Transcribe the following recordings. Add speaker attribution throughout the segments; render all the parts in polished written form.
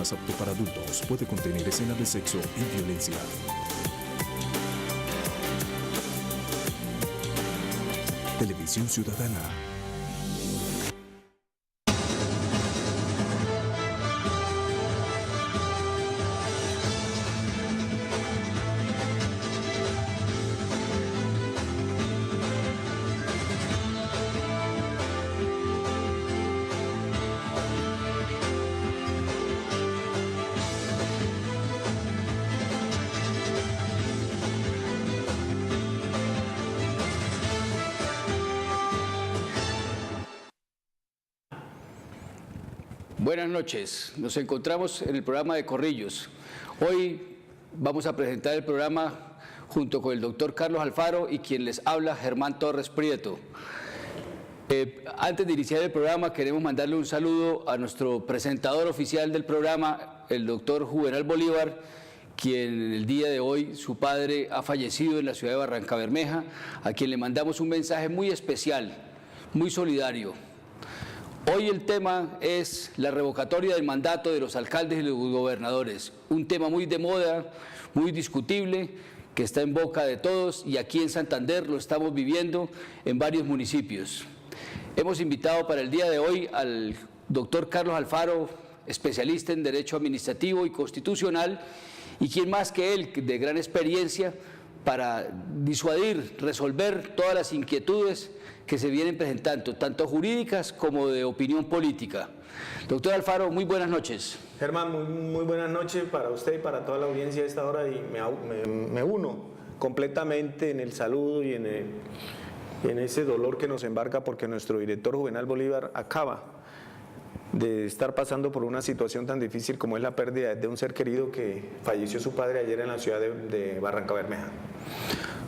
Speaker 1: es apto para adultos. Puede contener escenas de sexo y violencia. Televisión Ciudadana.
Speaker 2: Buenas noches, nos encontramos en el programa de Corrillos. Hoy vamos a presentar el programa junto con el doctor Carlos Alfaro y quien les habla, Germán Torres Prieto. Antes de iniciar el programa queremos mandarle un saludo a nuestro presentador oficial del programa, el doctor Juvenal Bolívar, quien en el día de hoy su padre ha fallecido en la ciudad de Barrancabermeja, a quien le mandamos un mensaje muy especial, muy solidario. Hoy el tema es la revocatoria del mandato de los alcaldes y los gobernadores, un tema muy de moda, muy discutible, que está en boca de todos y aquí en Santander lo estamos viviendo en varios municipios. Hemos invitado para el día de hoy al doctor Carlos Alfaro, especialista en Derecho Administrativo y Constitucional, y quien más que él, de gran experiencia, para disuadir, resolver todas las inquietudes que se vienen presentando, tanto jurídicas como de opinión política. Doctor Alfaro, muy buenas noches.
Speaker 3: Germán, muy buenas noches para usted y para toda la audiencia a esta hora, y me uno completamente en el saludo y en ese dolor que nos embarca porque nuestro director Juvenal Bolívar acaba de estar pasando por una situación tan difícil como es la pérdida de un ser querido que falleció su padre ayer en la ciudad de Barrancabermeja.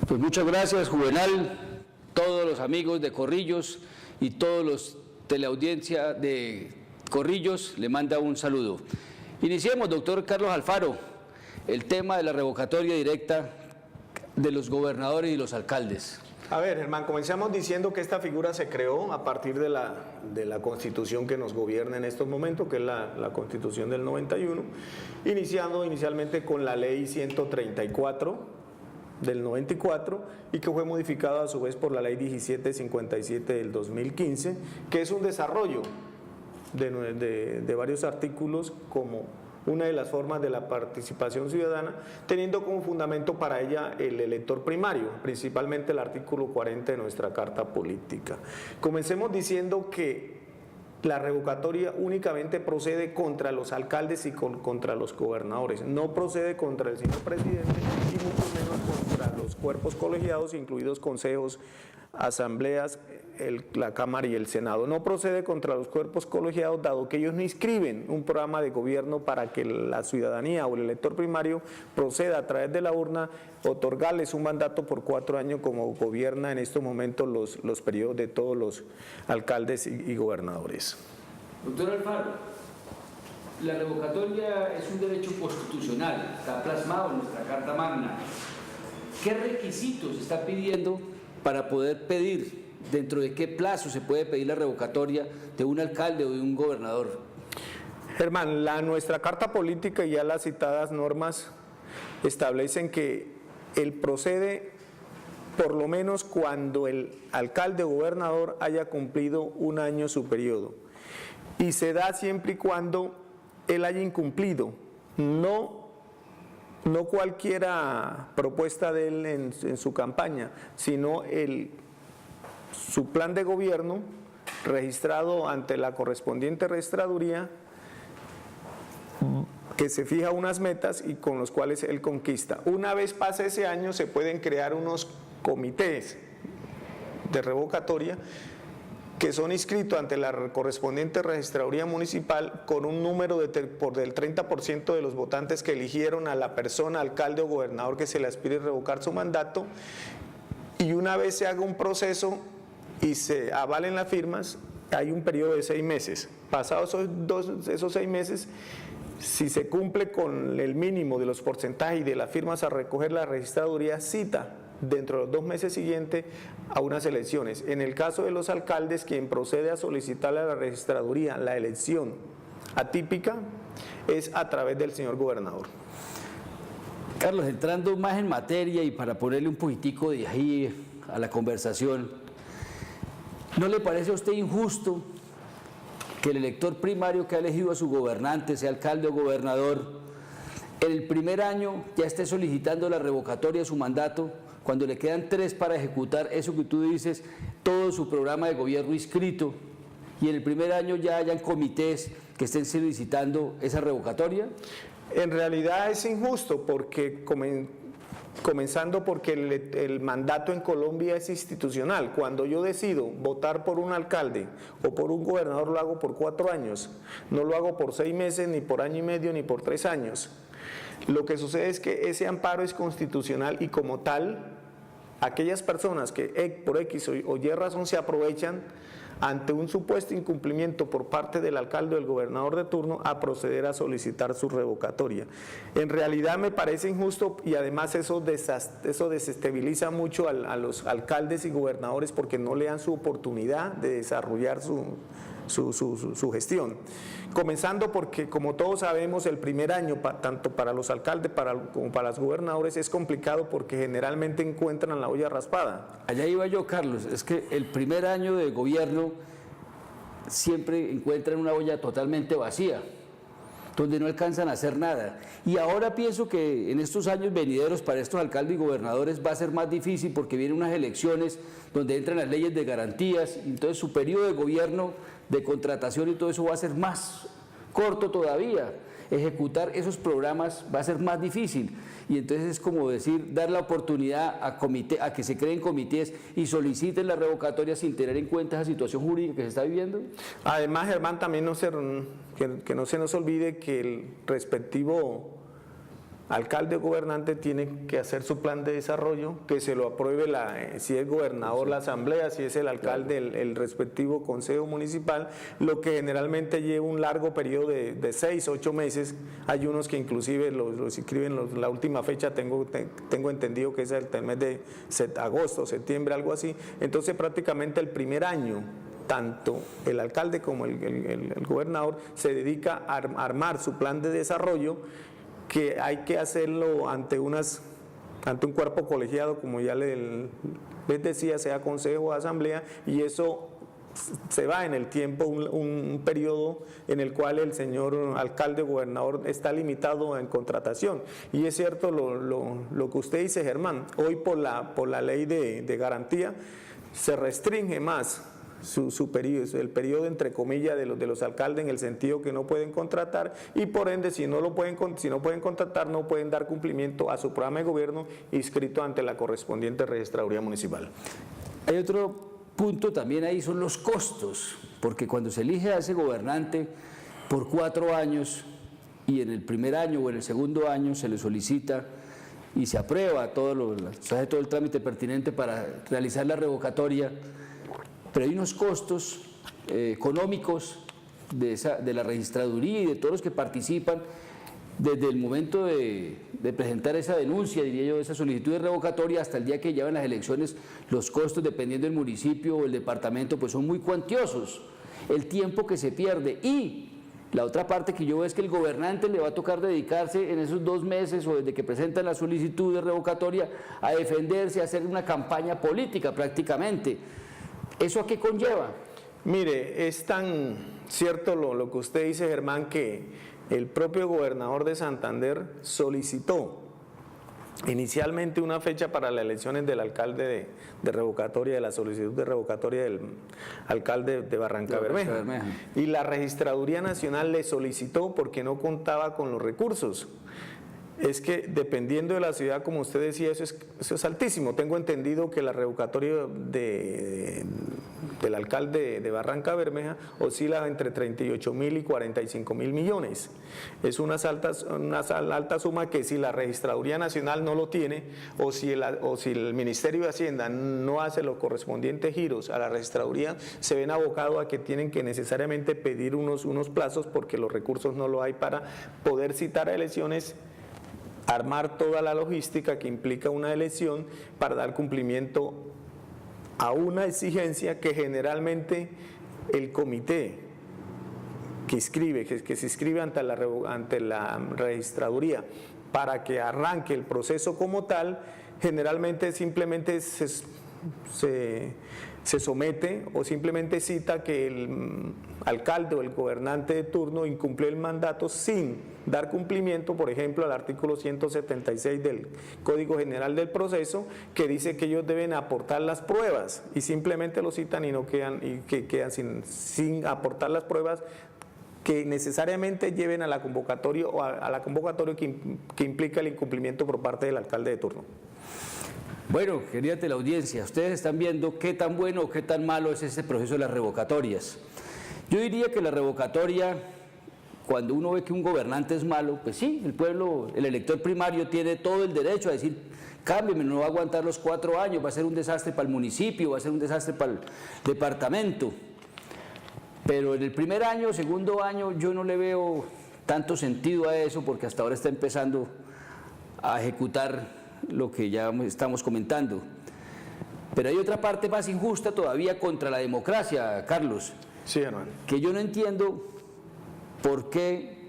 Speaker 2: Pues muchas gracias, Juvenal, todos los amigos de Corrillos y todos los teleaudiencia de Corrillos le manda un saludo. Iniciemos, doctor Carlos Alfaro, el tema de la revocatoria directa de los gobernadores y los alcaldes.
Speaker 3: A ver, Germán, comenzamos diciendo que esta figura se creó a partir de la Constitución que nos gobierna en estos momentos, que es la Constitución del 91, iniciando inicialmente con la Ley 134 del 94 y que fue modificada a su vez por la Ley 1757 del 2015, que es un desarrollo de varios artículos como una de las formas de la participación ciudadana, teniendo como fundamento para ella el elector primario, principalmente el artículo 40 de nuestra Carta Política. Comencemos diciendo que la revocatoria únicamente procede contra los alcaldes y contra los gobernadores, no procede contra el señor presidente y mucho menos contra los cuerpos colegiados, incluidos consejos, asambleas, la Cámara y el Senado. No procede contra los cuerpos colegiados, dado que ellos no inscriben un programa de gobierno para que la ciudadanía o el elector primario proceda a través de la urna, otorgarles un mandato por 4 años como gobierna en estos momentos los periodos de todos los alcaldes y gobernadores.
Speaker 2: Doctor Alfaro, la revocatoria es un derecho constitucional, está plasmado en nuestra Carta Magna. ¿Qué requisitos se está pidiendo para poder pedir? ¿Dentro de qué plazo se puede pedir la revocatoria de un alcalde o de un gobernador?
Speaker 3: Germán, nuestra Carta Política y ya las citadas normas establecen que él procede por lo menos cuando el alcalde o gobernador haya cumplido 1 año su periodo, y se da siempre y cuando él haya incumplido, no cualquiera propuesta de él en su campaña, sino su plan de gobierno registrado ante la correspondiente registraduría, que se fija unas metas y con los cuales él conquista. Una vez pase ese año se pueden crear unos comités de revocatoria que son inscritos ante la correspondiente registraduría municipal con un número del 30% de los votantes que eligieron a la persona, alcalde o gobernador que se le aspire a revocar su mandato, y una vez se haga un proceso y se avalen las firmas, hay un periodo de 6 meses. Pasados esos 6 meses, si se cumple con el mínimo de los porcentajes y de las firmas a recoger, la registraduría cita dentro de los 2 meses siguientes a unas elecciones. En el caso de los alcaldes, quien procede a solicitarle a la registraduría la elección atípica es a través del señor gobernador.
Speaker 2: Carlos, entrando más en materia y para ponerle un poquitico de ahí a la conversación, ¿no le parece a usted injusto que el elector primario que ha elegido a su gobernante, sea alcalde o gobernador, en el primer año ya esté solicitando la revocatoria de su mandato, cuando le quedan 3 para ejecutar eso que tú dices, todo su programa de gobierno inscrito, y en el primer año ya hayan comités que estén solicitando esa revocatoria?
Speaker 3: En realidad es injusto porque comenzando porque el mandato en Colombia es institucional. Cuando yo decido votar por un alcalde o por un gobernador, lo hago por 4 años, no lo hago por 6 meses, ni por año y medio, ni por 3 años. Lo que sucede es que ese amparo es constitucional y como tal, aquellas personas que por X o Y razón se aprovechan ante un supuesto incumplimiento por parte del alcalde o del gobernador de turno a proceder a solicitar su revocatoria. En realidad me parece injusto y además eso desestabiliza mucho a los alcaldes y gobernadores porque no le dan su oportunidad de desarrollar su gestión. Comenzando porque, como todos sabemos, el primer año, tanto para los alcaldes como para los gobernadores, es complicado porque generalmente encuentran la olla raspada.
Speaker 2: Allá iba yo, Carlos, es que el primer año de gobierno siempre encuentran una olla totalmente vacía, donde no alcanzan a hacer nada. Y ahora pienso que en estos años venideros para estos alcaldes y gobernadores va a ser más difícil porque vienen unas elecciones donde entran las leyes de garantías, y entonces su periodo de gobierno, de contratación y todo eso va a ser más corto todavía. Ejecutar esos programas va a ser más difícil y entonces es como decir, dar la oportunidad a que se creen comités y soliciten la revocatoria sin tener en cuenta esa situación jurídica que se está viviendo.
Speaker 3: Además, Germán, también que no se nos olvide que el respectivo alcalde o gobernante tiene que hacer su plan de desarrollo, que se lo apruebe si es gobernador la asamblea, si es el alcalde el respectivo consejo municipal, lo que generalmente lleva un largo periodo de 6, 8 meses. Hay unos que inclusive los inscriben la última fecha, tengo entendido que es el mes de agosto, septiembre, algo así. Entonces prácticamente el primer año tanto el alcalde como el gobernador se dedica a armar su plan de desarrollo, que hay que hacerlo ante un cuerpo colegiado, como ya les decía, sea consejo o asamblea, y eso se va en el tiempo, un periodo en el cual el señor alcalde o gobernador está limitado en contratación. Y es cierto lo que usted dice, Germán, hoy por la ley de garantía se restringe más su periodo, el periodo entre comillas de los alcaldes, en el sentido que no pueden contratar y por ende si no pueden contratar no pueden dar cumplimiento a su programa de gobierno inscrito ante la correspondiente registraduría municipal.
Speaker 2: Hay otro punto también ahí, son los costos, porque cuando se elige a ese gobernante por 4 años y en el primer año o en el segundo año se le solicita y se aprueba se hace todo el trámite pertinente para realizar la revocatoria, pero hay unos costos económicos de la registraduría y de todos los que participan desde el momento de presentar esa denuncia, diría yo, esa solicitud de revocatoria hasta el día que llevan las elecciones. Los costos, dependiendo del municipio o el departamento, pues son muy cuantiosos. El tiempo que se pierde y la otra parte que yo veo es que el gobernante le va a tocar dedicarse en esos 2 meses o desde que presentan la solicitud de revocatoria a defenderse, a hacer una campaña política prácticamente. ¿Eso a qué conlleva?
Speaker 3: Mire, es tan cierto lo que usted dice, Germán, que el propio gobernador de Santander solicitó inicialmente una fecha para las elecciones del alcalde de revocatoria, de la solicitud de revocatoria del alcalde de Barrancabermeja. Y la Registraduría Nacional le solicitó porque no contaba con los recursos. Es que dependiendo de la ciudad, como usted decía, eso es altísimo. Tengo entendido que la revocatoria del alcalde de Barrancabermeja oscila entre 38.000 y 45.000 millones. Es una alta suma que si la Registraduría Nacional no lo tiene o si el Ministerio de Hacienda no hace los correspondientes giros a la Registraduría, se ven abocados a que tienen que necesariamente pedir unos plazos porque los recursos no lo hay para poder citar a elecciones, armar toda la logística que implica una elección para dar cumplimiento a una exigencia que generalmente el comité que se inscribe ante la registraduría para que arranque el proceso como tal, generalmente simplemente se somete o simplemente cita que el alcalde o el gobernante de turno incumplió el mandato sin dar cumplimiento, por ejemplo, al artículo 176 del Código General del Proceso, que dice que ellos deben aportar las pruebas, y simplemente lo citan y no quedan, sin aportar las pruebas que necesariamente lleven a la convocatoria o a la convocatoria que implica el incumplimiento por parte del alcalde de turno.
Speaker 2: Bueno, querida teleaudiencia, ustedes están viendo qué tan bueno o qué tan malo es este proceso de las revocatorias. Yo diría que la revocatoria, cuando uno ve que un gobernante es malo, pues sí, el pueblo, el elector primario tiene todo el derecho a decir, cámbiame, no va a aguantar los 4 años, va a ser un desastre para el municipio, va a ser un desastre para el departamento. Pero en el primer año, segundo año, yo no le veo tanto sentido a eso, porque hasta ahora está empezando a ejecutar lo que ya estamos comentando. Pero hay otra parte más injusta todavía contra la democracia, Carlos.
Speaker 3: Sí, hermano.
Speaker 2: Que yo no entiendo por qué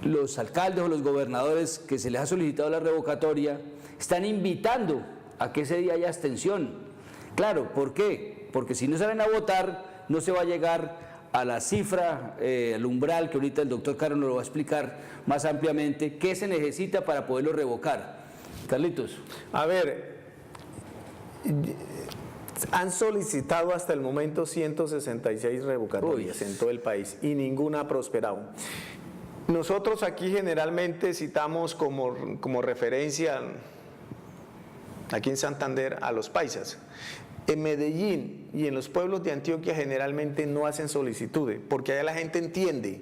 Speaker 2: los alcaldes o los gobernadores que se les ha solicitado la revocatoria están invitando a que ese día haya abstención. Claro, ¿por qué? Porque si no salen a votar, no se va a llegar a la cifra, al umbral, que ahorita el doctor Caro nos lo va a explicar más ampliamente, qué se necesita para poderlo revocar. Carlitos.
Speaker 3: A ver, han solicitado hasta el momento 166 revocatorias en todo el país y ninguna ha prosperado. Nosotros aquí generalmente citamos como referencia aquí en Santander a los paisas. En Medellín y en los pueblos de Antioquia generalmente no hacen solicitudes, porque allá la gente entiende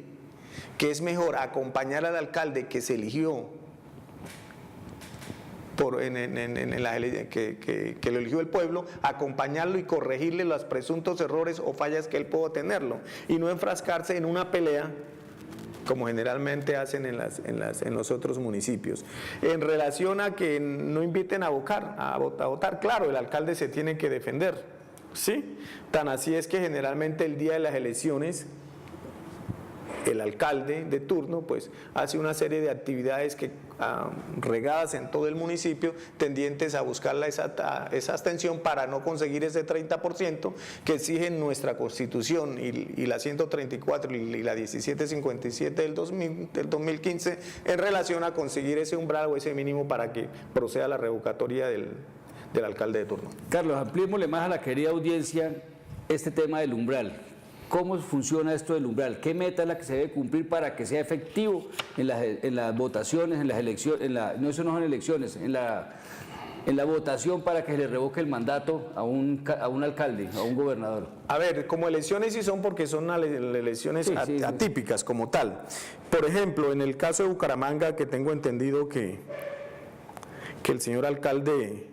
Speaker 3: que es mejor acompañar al alcalde que se eligió que lo eligió el pueblo, acompañarlo y corregirle los presuntos errores o fallas que él pueda tenerlo, y no enfrascarse en una pelea como generalmente hacen en los otros municipios. En relación a que no inviten a votar, claro, el alcalde se tiene que defender, ¿sí? Tan así es que generalmente el día de las elecciones el alcalde de turno pues hace una serie de actividades regadas en todo el municipio, tendientes a buscar esa abstención para no conseguir ese 30% que exige nuestra Constitución y la 134 y la 1757 del 2015 en relación a conseguir ese umbral o ese mínimo para que proceda la revocatoria del alcalde de turno.
Speaker 2: Carlos, ampliémosle más a la querida audiencia este tema del umbral. ¿Cómo funciona esto del umbral? ¿Qué meta es la que se debe cumplir para que sea efectivo en las votaciones, en las elecciones, no, eso no son elecciones, en la votación para que se le revoque el mandato a un alcalde, a un gobernador?
Speaker 3: A ver, como elecciones sí son porque son elecciones atípicas como tal. Por ejemplo, en el caso de Bucaramanga, que tengo entendido que el señor alcalde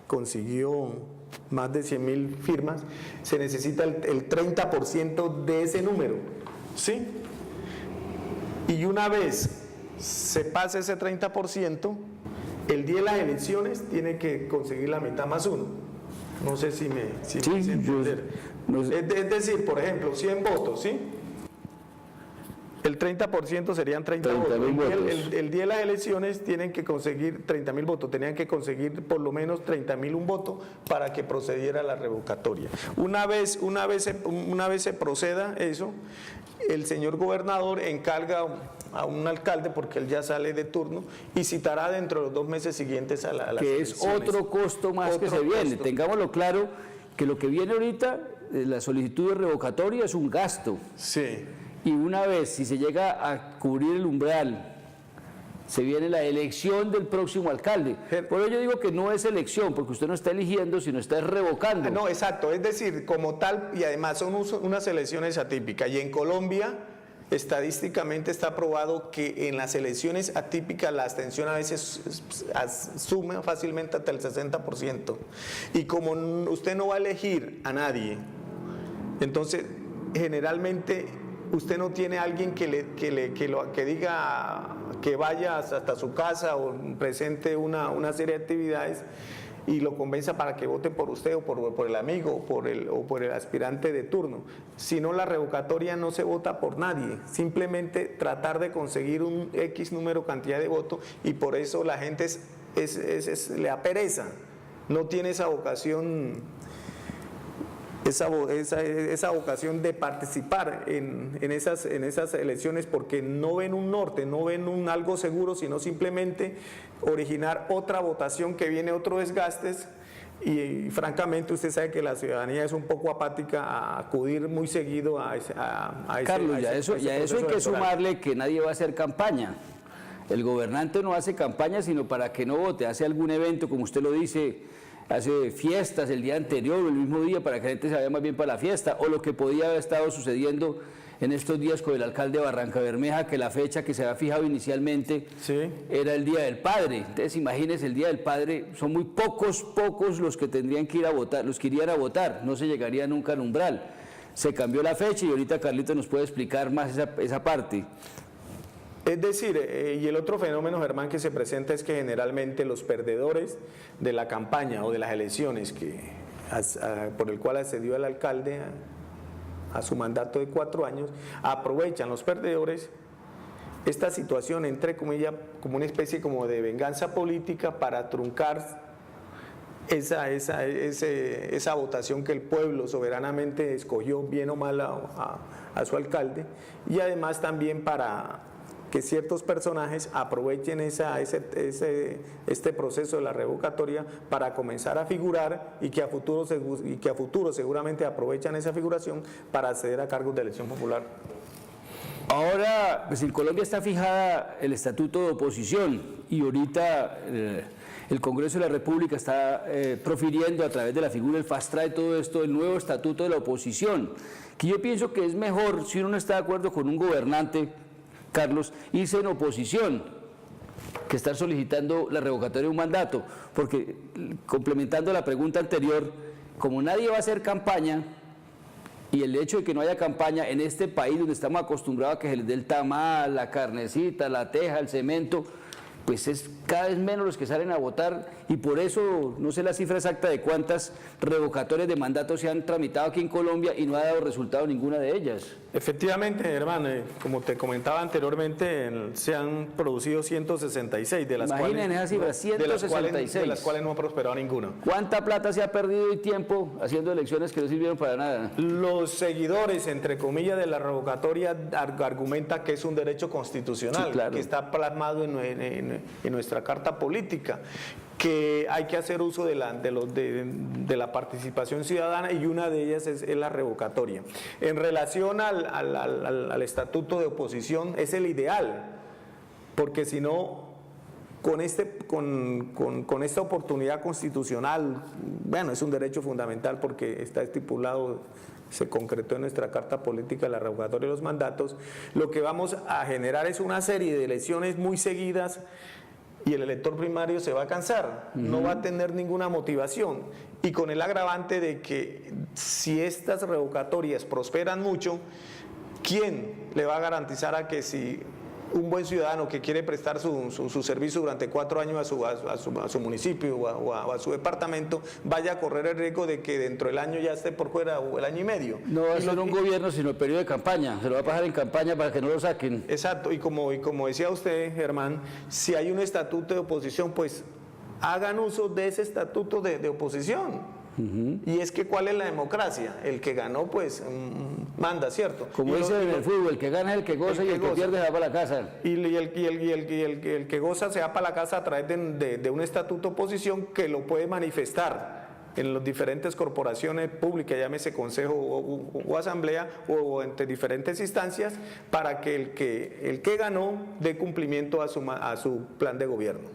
Speaker 3: consiguió más de 100.000 firmas, se necesita el 30% de ese número, ¿sí? Y una vez se pasa ese 30%, el día de las elecciones tiene que conseguir la mitad más uno. No sé si me hice entender. Es decir, por ejemplo, 100 votos, ¿sí? El 30% serían 30 votos. El día de las elecciones tienen que conseguir 30.000 votos, tenían que conseguir por lo menos 30.000 un voto para que procediera la revocatoria. Una vez se proceda eso, el señor gobernador encarga a un alcalde, porque él ya sale de turno, y citará dentro de los 2 meses siguientes a las elecciones.
Speaker 2: Que es otro costo más que se viene. Tengámoslo claro, que lo que viene ahorita, la solicitud de revocatoria es un gasto.
Speaker 3: Sí.
Speaker 2: Y una vez, si se llega a cubrir el umbral, se viene la elección del próximo alcalde. Por ello yo digo que no es elección, porque usted no está eligiendo, sino está revocando.
Speaker 3: No, exacto, es decir, como tal, y además son unas elecciones atípicas. Y en Colombia, estadísticamente está probado que en las elecciones atípicas la abstención a veces suma fácilmente hasta el 60%. Y como usted no va a elegir a nadie, entonces generalmente usted no tiene alguien que diga que vaya hasta su casa o presente una serie de actividades. y lo convenza para que vote por usted o por el amigo o por el aspirante de turno. Si no, la revocatoria no se vota por nadie, simplemente tratar de conseguir un X número, cantidad de votos, y por eso la gente le apereza, no tiene esa vocación, esa vocación de participar en esas elecciones, porque no ven un norte, no ven algo seguro, sino simplemente originar otra votación que viene, otro desgastes. Y francamente usted sabe que la ciudadanía es un poco apática a acudir muy seguido a ese
Speaker 2: Carlos, ya eso hay que
Speaker 3: electoral.
Speaker 2: sumarle que nadie va a hacer campaña. El gobernante no hace campaña sino para que no vote, hace algún evento, como usted lo dice, hace fiestas el día anterior o el mismo día para que la gente se vaya más bien para la fiesta, o lo que podía haber estado sucediendo en estos días con el alcalde de Barrancabermeja, que la fecha que se había fijado inicialmente era el Día del Padre. Entonces imagínense, el Día del Padre, son muy pocos los que tendrían que ir a votar, los que irían a votar, no se llegaría nunca al umbral. Se cambió la fecha y ahorita Carlito nos puede explicar más esa parte.
Speaker 3: Es decir, y el otro fenómeno, Germán, que se presenta es que generalmente los perdedores de la campaña o de las elecciones por el cual accedió el alcalde a su mandato de 4 años, aprovechan los perdedores esta situación, entre comillas, como una especie como de venganza política para truncar esa votación que el pueblo soberanamente escogió, bien o mal, a su alcalde, y además también para que ciertos personajes aprovechen este proceso de la revocatoria para comenzar a figurar y que a futuro seguramente aprovechan esa figuración para acceder a cargos de elección popular.
Speaker 2: Ahora, pues en Colombia está fijada el estatuto de oposición y ahorita el Congreso de la República está profiriendo a través de la figura del fast track todo esto, el nuevo estatuto de la oposición, que yo pienso que es mejor, si uno no está de acuerdo con un gobernante, Carlos, irse en oposición que estar solicitando la revocatoria de un mandato, porque complementando la pregunta anterior, como nadie va a hacer campaña, y el hecho de que no haya campaña en este país donde estamos acostumbrados a que se les dé el tamal, la carnecita, la teja, el cemento, pues es cada vez menos los que salen a votar, y por eso no sé la cifra exacta de cuántas revocatorias de mandatos se han tramitado aquí en Colombia y no ha dado resultado ninguna de ellas.
Speaker 3: Efectivamente, hermano, como te comentaba anteriormente, se han producido 166, de las
Speaker 2: Imaginen esa cifra, 166.
Speaker 3: De las cuales no ha prosperado ninguna.
Speaker 2: ¿Cuánta plata se ha perdido y tiempo haciendo elecciones que no sirvieron para nada?
Speaker 3: Los seguidores, entre comillas, de la revocatoria argumentan que es un derecho constitucional,
Speaker 2: sí, claro,
Speaker 3: que está plasmado en nuestra carta política, que hay que hacer uso de la participación ciudadana, y una de ellas es la revocatoria. En relación al estatuto de oposición, es el ideal, porque si no, con esta oportunidad constitucional, bueno, es un derecho fundamental porque está estipulado, se concretó en nuestra carta política la revocatoria de los mandatos, lo que vamos a generar es una serie de elecciones muy seguidas, y el elector primario se va a cansar, no va a tener ninguna motivación, y con el agravante de que si estas revocatorias prosperan mucho, ¿quién le va a garantizar a que si un buen ciudadano que quiere prestar su servicio durante 4 años a su municipio o a su departamento, vaya a correr el riesgo de que dentro del año ya esté por fuera, o el año y medio?
Speaker 2: No va a ser un gobierno sino el periodo de campaña, se lo va a pasar en campaña para que no lo saquen.
Speaker 3: Exacto, y como decía usted, Germán, si hay un estatuto de oposición, pues hagan uso de ese estatuto de oposición. Y es que ¿cuál es la democracia? El que ganó pues manda, ¿cierto?
Speaker 2: Como dicen en el fútbol, el que gana es el que goza y el que pierde se va para la casa.
Speaker 3: Y el que goza se va para la casa a través de un estatuto de oposición que lo puede manifestar en las diferentes corporaciones públicas, llámese consejo o asamblea, o entre diferentes instancias, para que el que ganó dé cumplimiento a su plan de gobierno.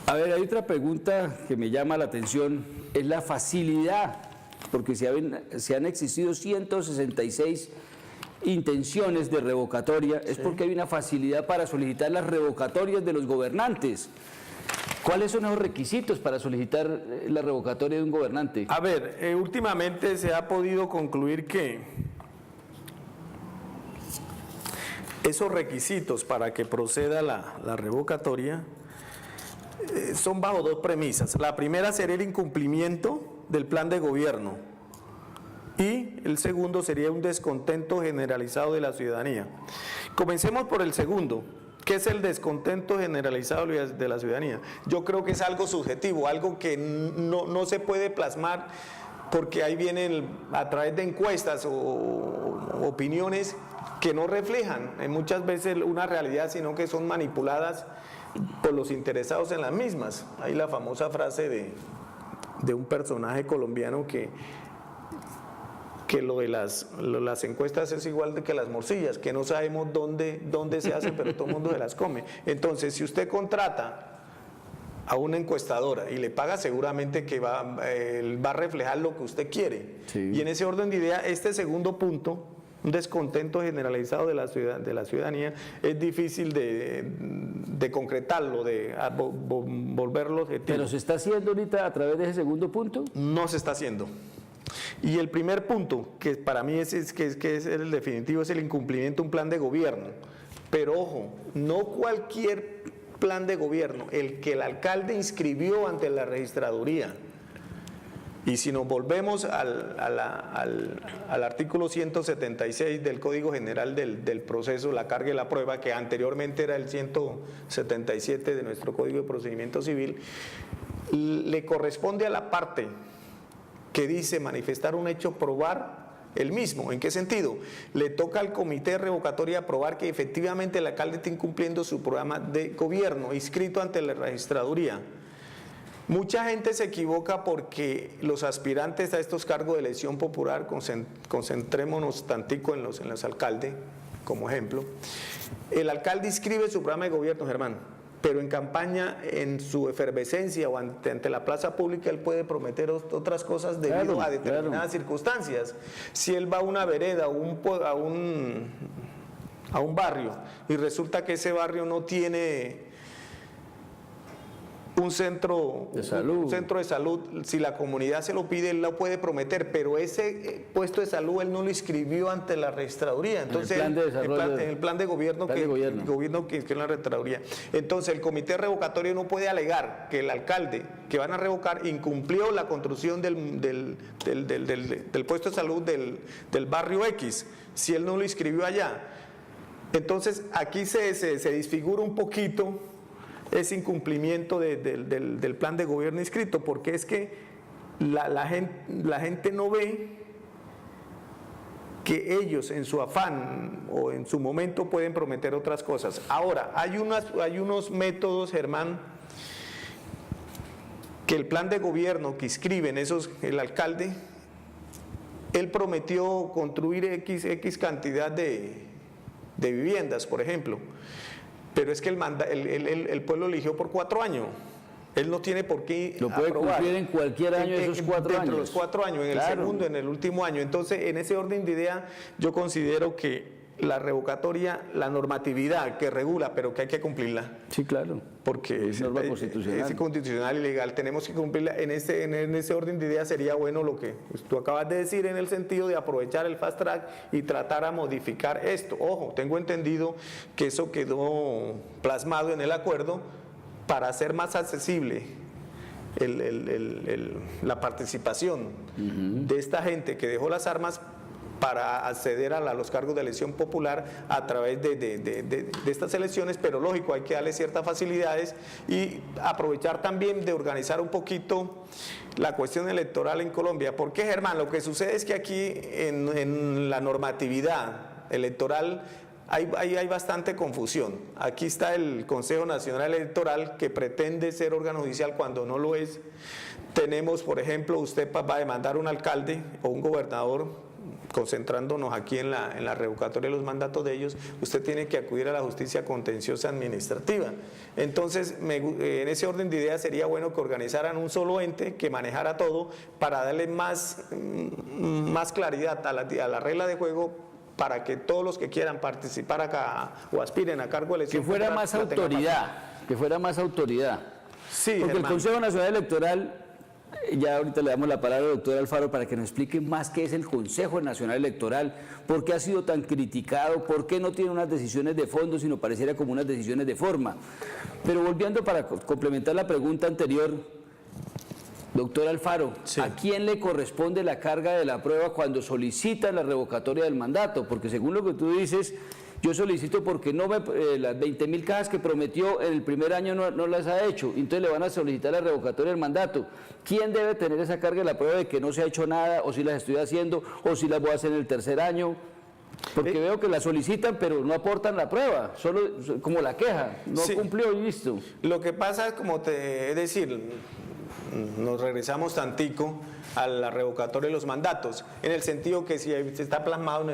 Speaker 2: A ver, hay otra pregunta que me llama la atención, es la facilidad, porque se han existido 166 intenciones de revocatoria, es porque hay una facilidad para solicitar las revocatorias de los gobernantes. ¿Cuáles son los requisitos para solicitar la revocatoria de un gobernante?
Speaker 3: A ver, últimamente se ha podido concluir que esos requisitos para que proceda la revocatoria son bajo dos premisas. La primera sería el incumplimiento del plan de gobierno y el segundo sería un descontento generalizado de la ciudadanía. Comencemos por el segundo. ¿Qué es el descontento generalizado de la ciudadanía? Yo creo que es algo subjetivo, algo que no se puede plasmar porque ahí vienen a través de encuestas o opiniones que no reflejan muchas veces una realidad, sino que son manipuladas por los interesados en las mismas. Hay la famosa frase de un personaje colombiano que lo de las encuestas es igual que las morcillas, que no sabemos dónde se hacen, pero todo el mundo se las come. Entonces, si usted contrata a una encuestadora y le paga, seguramente que va a reflejar lo que usted quiere.
Speaker 2: Sí.
Speaker 3: Y en ese orden de idea, este segundo punto, un descontento generalizado de la ciudadanía, es difícil de concretarlo, de volverlo objetivo.
Speaker 2: ¿Pero se está haciendo ahorita a través de ese segundo punto?
Speaker 3: No se está haciendo. Y el primer punto, que para mí es el definitivo, es el incumplimiento de un plan de gobierno. Pero ojo, no cualquier plan de gobierno, el que el alcalde inscribió ante la registraduría. Y si nos volvemos al artículo 176 del Código General del Proceso, la carga y la prueba, que anteriormente era el 177 de nuestro Código de Procedimiento Civil, le corresponde a la parte que dice manifestar un hecho probar el mismo. ¿En qué sentido? Le toca al comité de revocatoria probar que efectivamente el alcalde está incumpliendo su programa de gobierno inscrito ante la registraduría. Mucha gente se equivoca porque los aspirantes a estos cargos de elección popular, concentrémonos tantico en los alcaldes, como ejemplo, el alcalde inscribe su programa de gobierno, Germán, pero en campaña, en su efervescencia o ante la plaza pública, él puede prometer otras cosas debido a determinadas circunstancias. Si él va a una vereda o a un barrio y resulta que ese barrio no tiene un centro de salud, si la comunidad se lo pide, él lo puede prometer, pero ese puesto de salud él no lo inscribió ante la registraduría. Entonces, en el plan de gobierno que es la registraduría. Entonces, el comité revocatorio no puede alegar que el alcalde que van a revocar incumplió la construcción del puesto de salud del barrio X, si él no lo inscribió allá. Entonces, aquí se disfigura un poquito ese incumplimiento del plan de gobierno inscrito, porque es que la gente no ve que ellos en su afán o en su momento pueden prometer otras cosas. Ahora, hay unos métodos, Germán, que el plan de gobierno que inscriben el alcalde, él prometió construir X cantidad de viviendas, por ejemplo. Pero es que el pueblo eligió por 4 años. Él no tiene por qué
Speaker 2: lo puede
Speaker 3: aprobar.
Speaker 2: cumplir en cualquier año de esos 4 años.
Speaker 3: Dentro de los 4 años, en el segundo, en el último año. Entonces, en ese orden de idea, yo considero que la revocatoria, la normatividad que regula, pero que hay que cumplirla.
Speaker 2: Sí, claro.
Speaker 3: Porque
Speaker 2: es norma constitucional.
Speaker 3: Es constitucional y legal, tenemos que cumplirla. En ese orden de idea sería bueno lo que tú acabas de decir, en el sentido de aprovechar el fast track y tratar a modificar esto. Ojo, tengo entendido que eso quedó plasmado en el acuerdo para hacer más accesible la participación de esta gente que dejó las armas para acceder a los cargos de elección popular a través de estas elecciones, pero lógico, hay que darle ciertas facilidades y aprovechar también de organizar un poquito la cuestión electoral en Colombia. Porque, Germán, lo que sucede es que aquí en la normatividad electoral hay bastante confusión. Aquí está el Consejo Nacional Electoral, que pretende ser órgano judicial cuando no lo es. Tenemos, por ejemplo, usted va a demandar a un alcalde o un gobernador, concentrándonos aquí en la revocatoria de los mandatos de ellos, usted tiene que acudir a la justicia contenciosa administrativa. Entonces, en ese orden de ideas sería bueno que organizaran un solo ente que manejara todo para darle más claridad a la regla de juego, para que todos los que quieran participar acá o aspiren a cargo de elección
Speaker 2: que fuera más autoridad, que fuera más autoridad.
Speaker 3: Sí,
Speaker 2: porque
Speaker 3: Germán.
Speaker 2: el Consejo Nacional Electoral ya ahorita le damos la palabra al doctor Alfaro para que nos explique más qué es el Consejo Nacional Electoral, por qué ha sido tan criticado, por qué no tiene unas decisiones de fondo, sino pareciera como unas decisiones de forma. Pero volviendo para complementar la pregunta anterior, doctor Alfaro,
Speaker 3: sí.
Speaker 2: ¿A quién le corresponde la carga de la prueba cuando solicita la revocatoria del mandato? Porque según lo que tú dices, yo solicito porque no las 20.000 cajas que prometió en el primer año no las ha hecho, entonces le van a solicitar la revocatoria del mandato. ¿Quién debe tener esa carga de la prueba de que no se ha hecho nada, o si las estoy haciendo, o si las voy a hacer en el tercer año? Porque veo que la solicitan, pero no aportan la prueba, solo como la queja, no
Speaker 3: sí.
Speaker 2: cumplió y listo.
Speaker 3: Lo que pasa es, como es decir, nos regresamos tantico a la revocatoria de los mandatos, en el sentido que si está plasmado en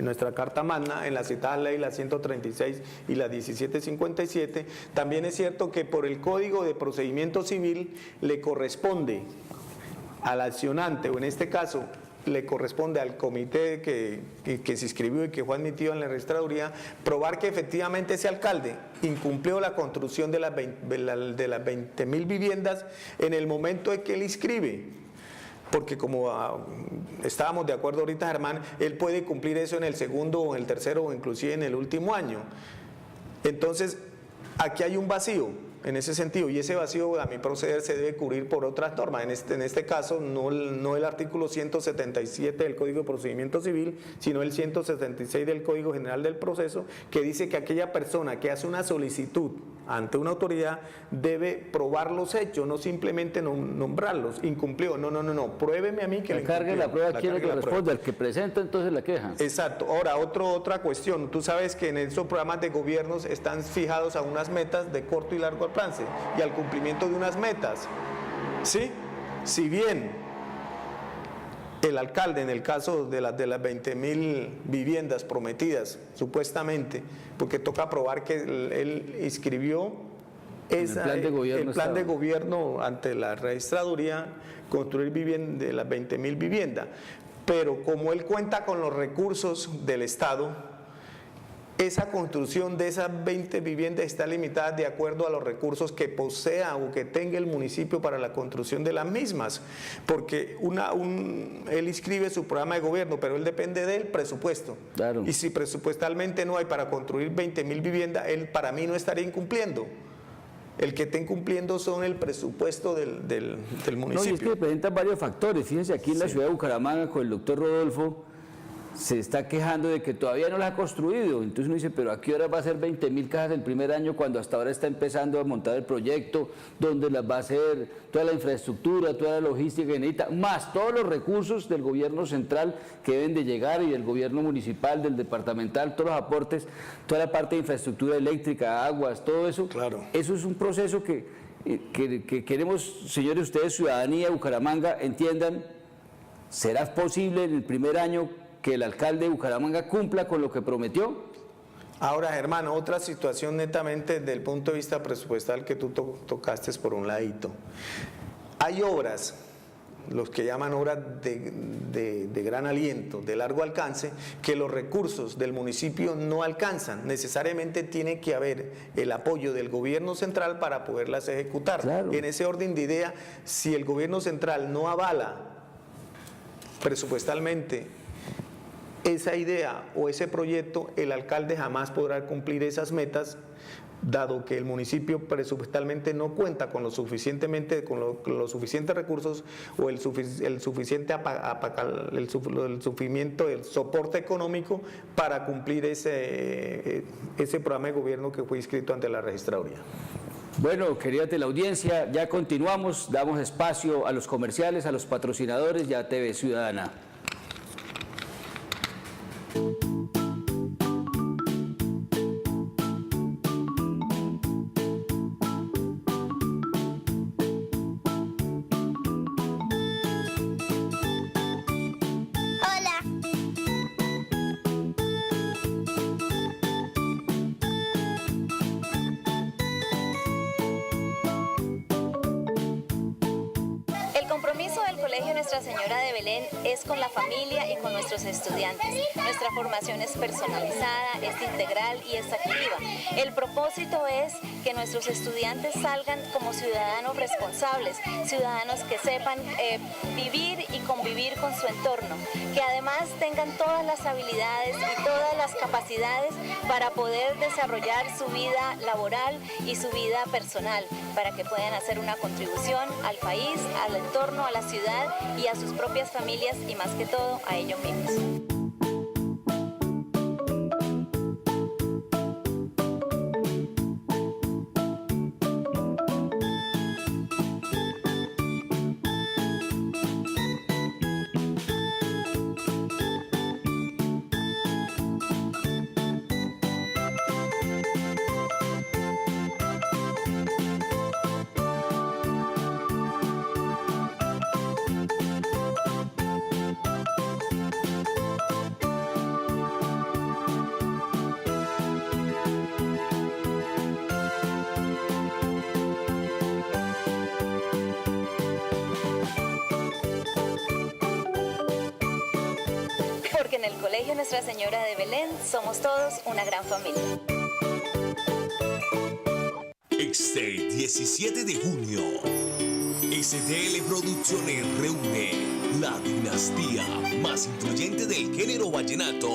Speaker 3: nuestra Carta Magna, en la citada ley, la 136 y la 1757, también es cierto que por el Código de Procedimiento Civil le corresponde al accionante, o en este caso le corresponde al comité que se inscribió y que fue admitido en la registraduría, probar que efectivamente ese alcalde incumplió la construcción de las 20.000 viviendas en el momento en que él inscribe. Porque como estábamos de acuerdo ahorita, Germán, él puede cumplir eso en el segundo o en el tercero o inclusive en el último año. Entonces, aquí hay un vacío en ese sentido, y ese vacío, a mi proceder, se debe cubrir por otras normas. En este caso, no el artículo 177 del Código de Procedimiento Civil, sino el 176 del Código General del Proceso, que dice que aquella persona que hace una solicitud ante una autoridad debe probar los hechos, no simplemente nombrarlos. Incumplió, no, pruébeme a mí que
Speaker 2: la carga de la prueba, ¿quién le corresponde? Al que presenta entonces la queja.
Speaker 3: Exacto. Ahora, otra cuestión, tú sabes que en esos programas de gobiernos están fijados a unas metas de corto y largo alcance y al cumplimiento de unas metas, ¿sí? Si bien el alcalde, en el caso de las 20.000 viviendas prometidas, supuestamente, porque toca probar que él inscribió el plan de gobierno ante la registraduría, construir de las 20.000 viviendas, pero como él cuenta con los recursos del Estado, esa construcción de esas 20 viviendas está limitada de acuerdo a los recursos que posea o que tenga el municipio para la construcción de las mismas, porque él inscribe su programa de gobierno, pero él depende del presupuesto.
Speaker 2: Claro.
Speaker 3: Y si presupuestalmente no hay para construir 20.000 viviendas, él para mí no estaría incumpliendo. El que está incumpliendo son el presupuesto del municipio.
Speaker 2: No, y es que presentan varios factores. Fíjense, aquí en la ciudad de Bucaramanga, con el doctor Rodolfo, se está quejando de que todavía no la ha construido. Entonces uno dice, pero ¿a qué hora va a ser 20.000 cajas el primer año cuando hasta ahora está empezando a montar el proyecto, donde las va a hacer toda la infraestructura, toda la logística que necesita, más todos los recursos del gobierno central que deben de llegar y del gobierno municipal, del departamental, todos los aportes, toda la parte de infraestructura eléctrica, aguas, todo eso?
Speaker 3: Claro.
Speaker 2: Eso es un proceso que queremos, señores, ustedes, ciudadanía de Bucaramanga, entiendan. ¿Será posible en el primer año que el alcalde de Bucaramanga cumpla con lo que prometió?
Speaker 3: Ahora, hermano, otra situación netamente desde el punto de vista presupuestal que tú tocaste por un ladito. Hay obras, los que llaman obras de gran aliento, de largo alcance, que los recursos del municipio no alcanzan. Necesariamente tiene que haber el apoyo del gobierno central para poderlas ejecutar.
Speaker 2: Claro.
Speaker 3: En ese orden de idea, si el gobierno central no avala presupuestalmente esa idea o ese proyecto, el alcalde jamás podrá cumplir esas metas, dado que el municipio presupuestalmente no cuenta con los suficientes recursos o el suficiente el soporte económico para cumplir ese programa de gobierno que fue inscrito ante la registraduría.
Speaker 2: Bueno, querida teleaudiencia, ya continuamos, damos espacio a los comerciales, a los patrocinadores y a TV Ciudadana.
Speaker 4: Nuestra Señora de Belén es con la familia y con nuestros estudiantes. Nuestra formación es personalizada, es integral y es activa. El propósito es que nuestros estudiantes salgan como ciudadanos responsables, ciudadanos que sepan vivir y convivir con su entorno, que además tengan todas las habilidades y todas las capacidades para poder desarrollar su vida laboral y su vida personal, para que puedan hacer una contribución al país, al entorno, a la ciudad y a sus propias familias y más que todo a ellos mismos. Porque en el Colegio Nuestra Señora de Belén somos todos una gran familia.
Speaker 5: Este 17 de junio, STL Producciones reúne la dinastía más influyente del género vallenato.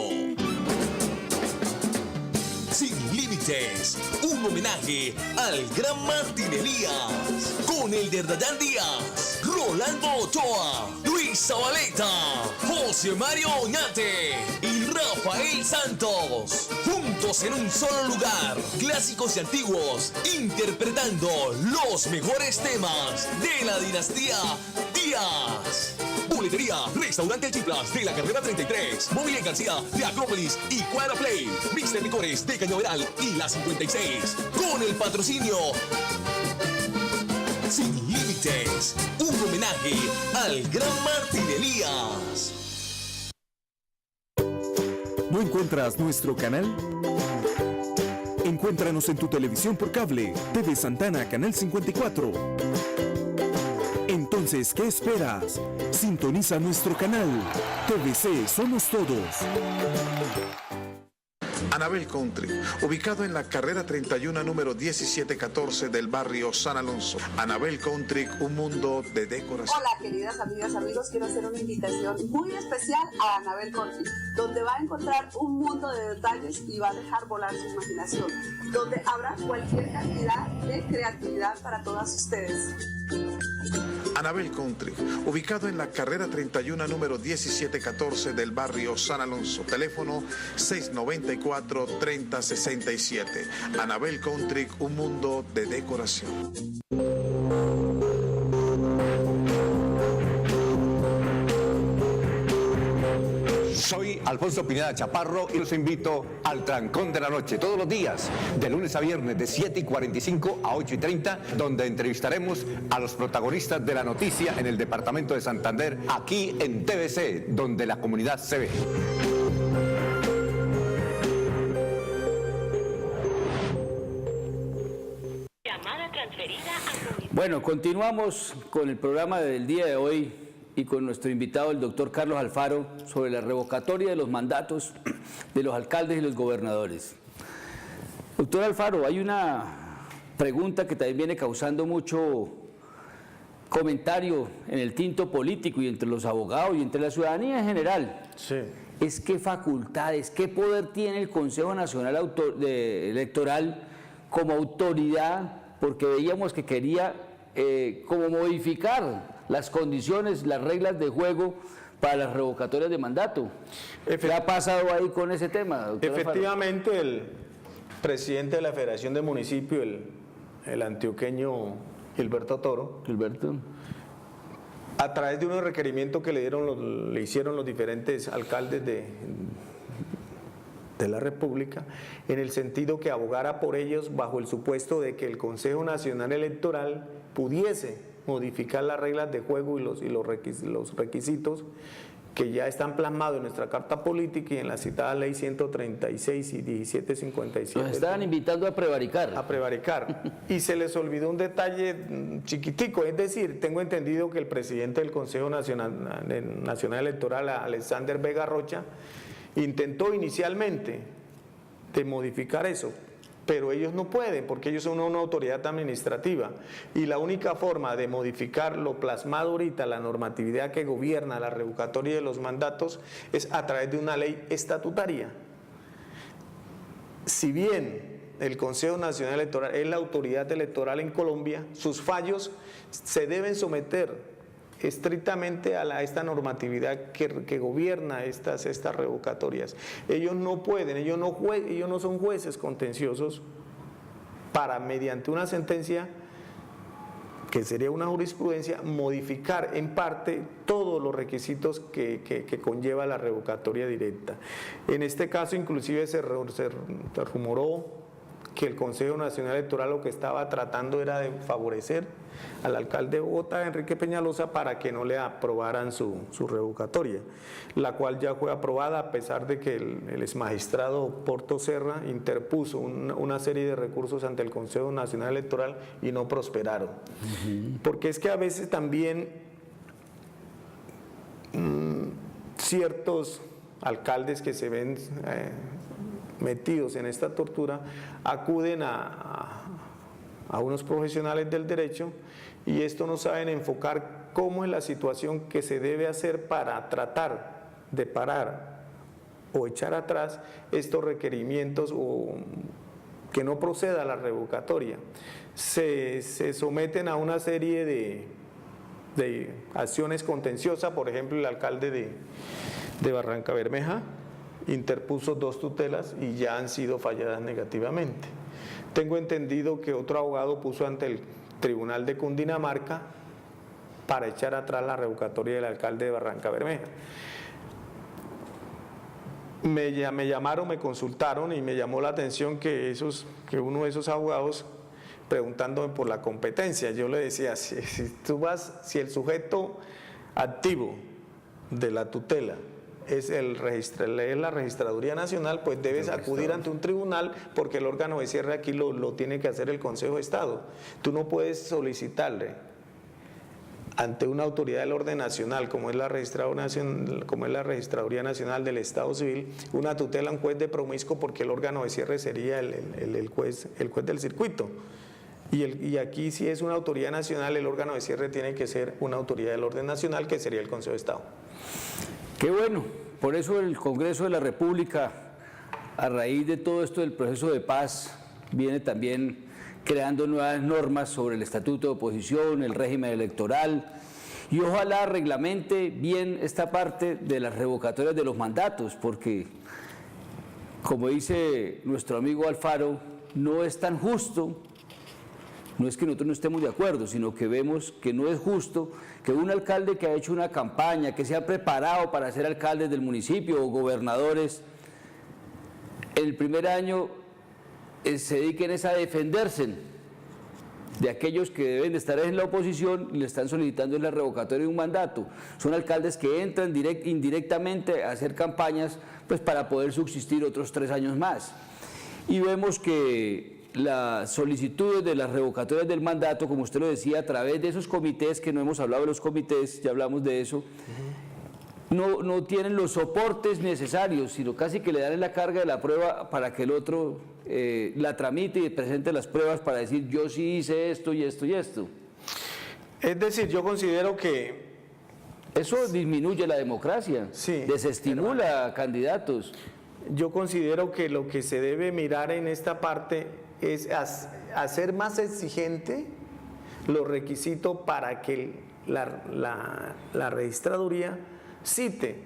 Speaker 5: Sin Límites, un homenaje al gran Martín Elías, con el de Dayan Díaz, Rolando Ochoa, Luis Zabaleta, José Mario Oñate y Rafael Santos, juntos en un solo lugar, clásicos y antiguos, interpretando los mejores temas de la dinastía Díaz. Boletería, Restaurante El Chiflas de la carrera 33, Móvil en García de Acrópolis y Cuadra Play, Mister Licores de Cañaveral y la 56, con el patrocinio Sin Límites, un homenaje al gran Martín Elías.
Speaker 1: ¿No encuentras nuestro canal? Encuéntranos en tu televisión por cable, TV Santana, Canal 54. Entonces, ¿qué esperas? Sintoniza nuestro canal. TVC Somos Todos.
Speaker 6: Anabel Country, ubicado en la carrera 31, número 1714 del barrio San Alonso. Anabel Country, un mundo de decoración.
Speaker 7: Hola, queridas amigas, amigos, quiero hacer una invitación muy especial a Anabel Country, donde va a encontrar un mundo de detalles y va a dejar volar su imaginación, donde habrá cualquier cantidad de creatividad para todas ustedes.
Speaker 6: Anabel Country, ubicado en la carrera 31, número 1714 del barrio San Alonso. Teléfono 694-3067. Anabel Country, un mundo de decoración.
Speaker 8: Soy Alfonso Pineda Chaparro y los invito al Trancón de la Noche, todos los días, de lunes a viernes, de 7:45 a 8:30, donde entrevistaremos a los protagonistas de la noticia en el departamento de Santander, aquí en TVC, donde la comunidad se ve.
Speaker 9: Llamada transferida a...
Speaker 2: Bueno, continuamos con el programa del día de hoy y con nuestro invitado, el doctor Carlos Alfaro, sobre la revocatoria de los mandatos de los alcaldes y los gobernadores. Doctor Alfaro, hay una pregunta que también viene causando mucho comentario en el tinto político y entre los abogados y entre la ciudadanía en general.
Speaker 3: Sí.
Speaker 2: Es qué facultades, qué poder tiene el Consejo Nacional Electoral como autoridad, porque veíamos que quería como modificar las condiciones, las reglas de juego para las revocatorias de mandato. ¿Qué ha pasado ahí con ese tema, doctor
Speaker 3: Efectivamente, el presidente de la Federación de Municipios, el antioqueño Gilberto Toro, a través de unos requerimientos que le hicieron los diferentes alcaldes de la República, en el sentido que abogara por ellos bajo el supuesto de que el Consejo Nacional Electoral pudiese modificar las reglas de juego y los requisitos que ya están plasmados en nuestra Carta Política y en la citada Ley 136 y 1757.
Speaker 2: Nos estaban invitando a prevaricar.
Speaker 3: A prevaricar. Y se les olvidó un detalle chiquitico, es decir, tengo entendido que el presidente del Consejo Nacional Electoral, Alexander Vega Rocha, intentó inicialmente de modificar eso, pero ellos no pueden porque ellos son una autoridad administrativa y la única forma de modificar lo plasmado ahorita, la normatividad que gobierna la revocatoria de los mandatos, es a través de una ley estatutaria. Si bien el Consejo Nacional Electoral es la autoridad electoral en Colombia, sus fallos se deben someter estrictamente a esta normatividad que gobierna estas revocatorias. Ellos no pueden, ellos no son jueces contenciosos para, mediante una sentencia, que sería una jurisprudencia, modificar en parte todos los requisitos que conlleva la revocatoria directa. En este caso, inclusive se rumoró que el Consejo Nacional Electoral lo que estaba tratando era de favorecer al alcalde de Bogotá, Enrique Peñalosa, para que no le aprobaran su revocatoria, la cual ya fue aprobada a pesar de que el exmagistrado Porto Serra interpuso una serie de recursos ante el Consejo Nacional Electoral y no prosperaron. Porque es que a veces también ciertos alcaldes que se ven metidos en esta tortura acuden a unos profesionales del derecho y esto no saben enfocar cómo es la situación que se debe hacer para tratar de parar o echar atrás estos requerimientos o que no proceda a la revocatoria. Se someten a una serie de acciones contenciosas. Por ejemplo, el alcalde de Barrancabermeja interpuso 2 tutelas y ya han sido falladas negativamente. Tengo entendido que otro abogado puso ante el Tribunal de Cundinamarca para echar atrás la revocatoria del alcalde de Barrancabermeja. Me llamaron, me consultaron y me llamó la atención que uno de esos abogados, preguntándome por la competencia, yo le decía, si el sujeto activo de la tutela es la Registraduría Nacional, pues debes acudir ante un tribunal porque el órgano de cierre aquí lo tiene que hacer el Consejo de Estado. Tú no puedes solicitarle ante una autoridad del orden nacional, como es la Registraduría Nacional del Estado Civil, una tutela a un juez de promiscuo porque el órgano de cierre sería el juez del circuito. Y aquí, si es una autoridad nacional, el órgano de cierre tiene que ser una autoridad del orden nacional, que sería el Consejo de Estado.
Speaker 2: Qué bueno, por eso el Congreso de la República, a raíz de todo esto del proceso de paz, viene también creando nuevas normas sobre el estatuto de oposición, el régimen electoral, y ojalá reglamente bien esta parte de las revocatorias de los mandatos, porque, como dice nuestro amigo Alfaro, no es tan justo. No es que nosotros no estemos de acuerdo, sino que vemos que no es justo que un alcalde que ha hecho una campaña, que se ha preparado para ser alcalde del municipio o gobernadores, en el primer año se dediquen a defenderse de aquellos que deben de estar en la oposición y le están solicitando la revocatoria de un mandato. Son alcaldes que entran indirectamente a hacer campañas pues, para poder subsistir otros 3 años más. Y vemos que las solicitudes de las revocatorias del mandato, como usted lo decía, a través de esos comités, que no hemos hablado de los comités, ya hablamos de eso, no tienen los soportes necesarios, sino casi que le dan la carga de la prueba para que el otro la tramite y presente las pruebas para decir yo sí hice esto y esto y esto. Es decir, yo considero que eso disminuye la democracia, sí, desestimula a candidatos. Yo considero que lo que se debe mirar en esta parte es hacer más exigente los requisitos para que la registraduría cite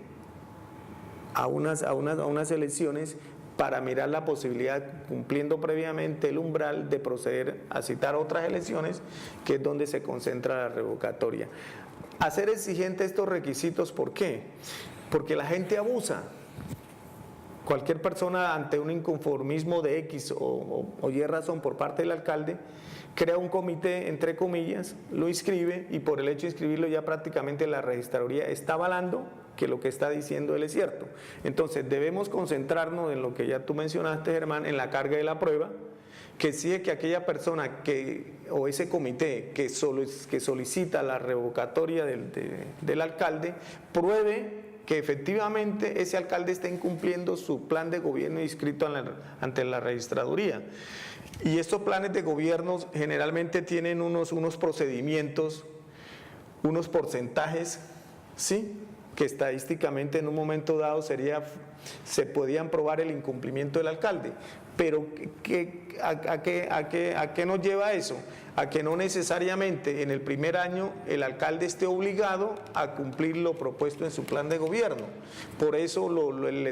Speaker 2: a unas elecciones para mirar la posibilidad, cumpliendo previamente el umbral, de proceder a citar otras elecciones, que es donde se concentra la revocatoria. Hacer exigente estos requisitos, ¿por qué? Porque la gente abusa. Cualquier persona ante un inconformismo de X o Y razón por parte del alcalde, crea un comité, entre comillas, lo inscribe y por el hecho de inscribirlo ya prácticamente la registraduría está avalando que lo que está diciendo él es cierto. Entonces debemos concentrarnos en lo que ya tú mencionaste, Germán, en la carga de la prueba, que exige que aquella persona o ese comité que solicita la revocatoria del alcalde pruebe
Speaker 3: que efectivamente ese alcalde está incumpliendo su plan de gobierno inscrito ante la registraduría. Y estos planes de gobierno generalmente tienen unos procedimientos, unos porcentajes, ¿sí?, que estadísticamente en un momento dado se podían probar el incumplimiento del alcalde. Pero ¿a qué nos lleva eso? A que no necesariamente en el primer año el alcalde esté obligado a cumplir lo propuesto en su plan de gobierno. Por eso el